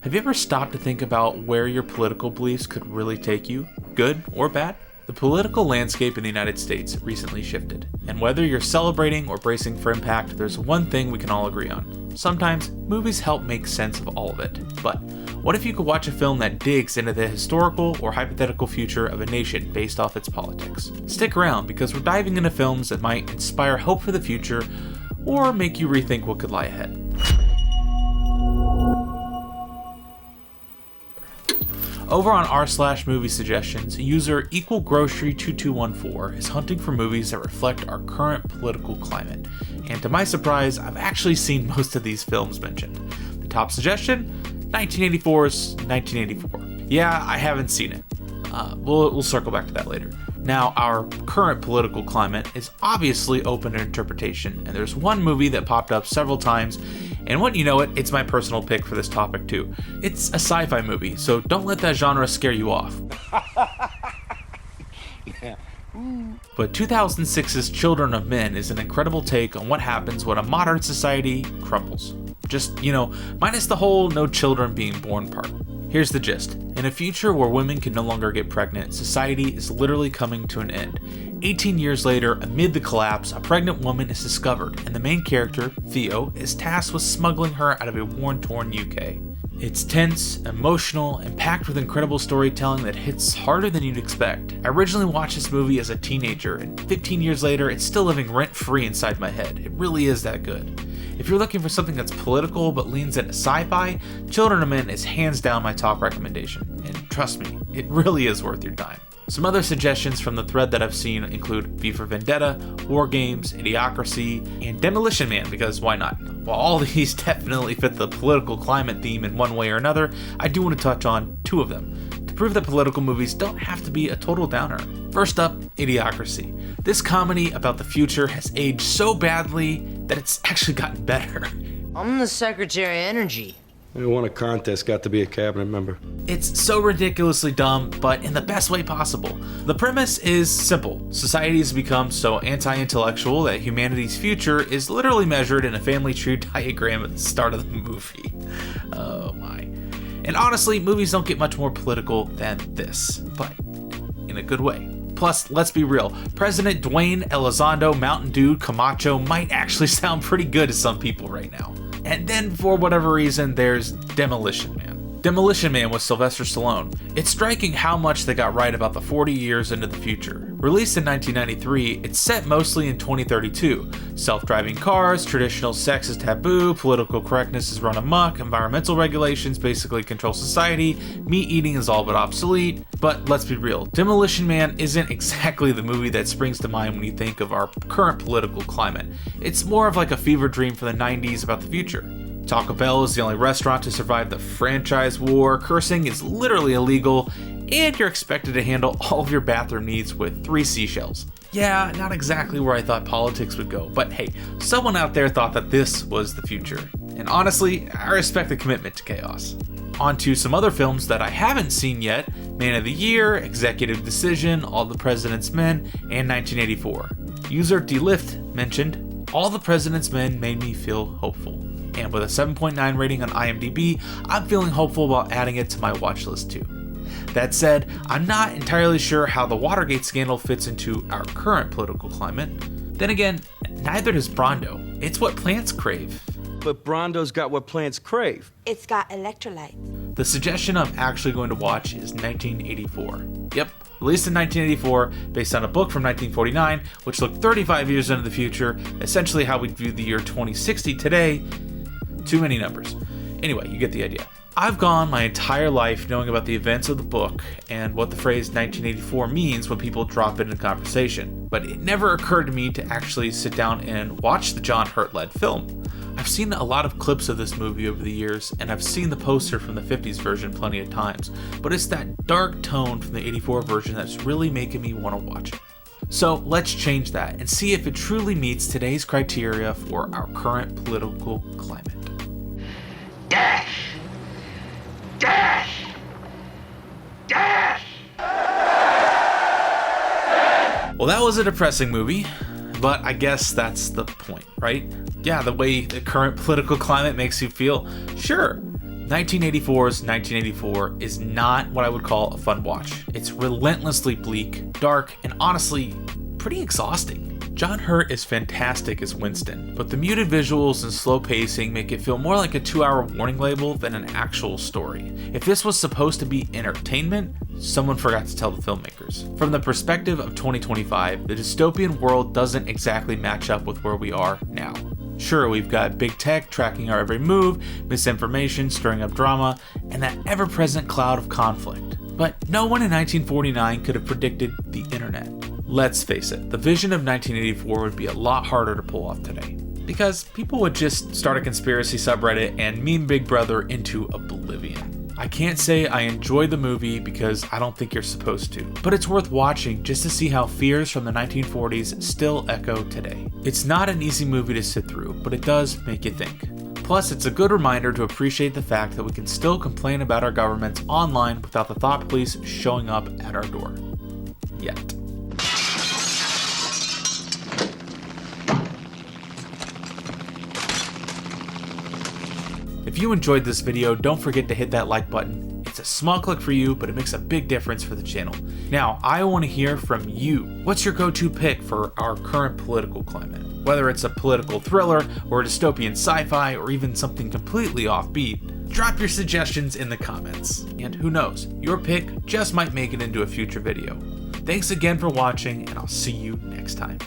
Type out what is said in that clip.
Have you ever stopped to think about where your political beliefs could really take you, good or bad? The political landscape in the United States recently shifted, and whether you're celebrating or bracing for impact, there's one thing we can all agree on. Sometimes, movies help make sense of all of it. But what if you could watch a film that digs into the historical or hypothetical future of a nation based off its politics? Stick around, because we're diving into films that might inspire hope for the future or make you rethink what could lie ahead. Over on r/movie suggestions, user equalgrocery2214 is hunting for movies that reflect our current political climate. And to my surprise, I've actually seen most of these films mentioned. The top suggestion? 1984's 1984. Yeah, I haven't seen it. We'll circle back to that later. Now, our current political climate is obviously open to interpretation, and there's one movie that popped up several times, and wouldn't you know it, it's my personal pick for this topic too. It's a sci-fi movie, so don't let that genre scare you off. But 2006's Children of Men is an incredible take on what happens when a modern society crumbles. Just, minus the whole no children being born part. Here's the gist. In a future where women can no longer get pregnant, society is literally coming to an end. 18 years later, amid the collapse, a pregnant woman is discovered, and the main character, Theo, is tasked with smuggling her out of a war-torn UK. It's tense, emotional, and packed with incredible storytelling that hits harder than you'd expect. I originally watched this movie as a teenager, and 15 years later, it's still living rent-free inside my head. It really is that good. If you're looking for something that's political but leans into sci-fi, Children of Men is hands down my top recommendation. And trust me, it really is worth your time. Some other suggestions from the thread that I've seen include V for Vendetta, War Games, Idiocracy, and Demolition Man, because why not? While all these definitely fit the political climate theme in one way or another, I do want to touch on two of them, to prove that political movies don't have to be a total downer. First up, Idiocracy. This comedy about the future has aged so badly that it's actually gotten better. I'm the Secretary of Energy. Who won a contest got to be a cabinet member. It's so ridiculously dumb, but in the best way possible. The premise is simple. Society has become so anti-intellectual that humanity's future is literally measured in a family tree diagram at the start of the movie. Oh my. And honestly, movies don't get much more political than this, but in a good way. Plus, let's be real, President Dwayne Elizondo Mountain Dew Camacho might actually sound pretty good to some people right now. And then, for whatever reason, there's Demolition Man. Demolition Man with Sylvester Stallone. It's striking how much they got right about the 40 years into the future. Released in 1993, it's set mostly in 2032. Self-driving cars, traditional sex is taboo, political correctness is run amok, environmental regulations basically control society, meat eating is all but obsolete. But let's be real, Demolition Man isn't exactly the movie that springs to mind when you think of our current political climate. It's more of like a fever dream for the 90s about the future. Taco Bell is the only restaurant to survive the franchise war, cursing is literally illegal, and you're expected to handle all of your bathroom needs with 3 seashells. Yeah, not exactly where I thought politics would go, but hey, someone out there thought that this was the future. And honestly, I respect the commitment to chaos. On to some other films that I haven't seen yet: Man of the Year, Executive Decision, All the President's Men, and 1984. User Delift mentioned, All the President's Men made me feel hopeful. And with a 7.9 rating on IMDb, I'm feeling hopeful about adding it to my watch list too. That said, I'm not entirely sure how the Watergate scandal fits into our current political climate. Then again, neither does Brondo. It's what plants crave. But Brondo's got what plants crave. It's got electrolytes. The suggestion I'm actually going to watch is 1984. Yep, released in 1984, based on a book from 1949, which looked 35 years into the future, essentially how we'd view the year 2060 today. Too many numbers. Anyway, you get the idea. I've gone my entire life knowing about the events of the book and what the phrase 1984 means when people drop it in conversation, but it never occurred to me to actually sit down and watch the John Hurt-led film. I've seen a lot of clips of this movie over the years, and I've seen the poster from the 50s version plenty of times, but it's that dark tone from the 84 version that's really making me want to watch it. So let's change that and see if it truly meets today's criteria for our current political climate. Death! Death! Death! Well, that was a depressing movie, but I guess that's the point, right? Yeah, the way the current political climate makes you feel, sure. 1984's 1984 is not what I would call a fun watch. It's relentlessly bleak, dark, and honestly, pretty exhausting. John Hurt is fantastic as Winston, but the muted visuals and slow pacing make it feel more like a 2-hour warning label than an actual story. If this was supposed to be entertainment, someone forgot to tell the filmmakers. From the perspective of 2025, the dystopian world doesn't exactly match up with where we are now. Sure, we've got big tech tracking our every move, misinformation stirring up drama, and that ever-present cloud of conflict. But no one in 1949 could have predicted the internet. Let's face it, the vision of 1984 would be a lot harder to pull off today, because people would just start a conspiracy subreddit and meme Big Brother into oblivion. I can't say I enjoyed the movie because I don't think you're supposed to, but it's worth watching just to see how fears from the 1940s still echo today. It's not an easy movie to sit through, but it does make you think. Plus, it's a good reminder to appreciate the fact that we can still complain about our governments online without the thought police showing up at our door. Yet. If you enjoyed this video, don't forget to hit that like button. It's a small click for you, but it makes a big difference for the channel. Now, I want to hear from you. What's your go-to pick for our current political climate? Whether it's a political thriller, or a dystopian sci-fi, or even something completely offbeat, drop your suggestions in the comments. And who knows, your pick just might make it into a future video. Thanks again for watching, and I'll see you next time.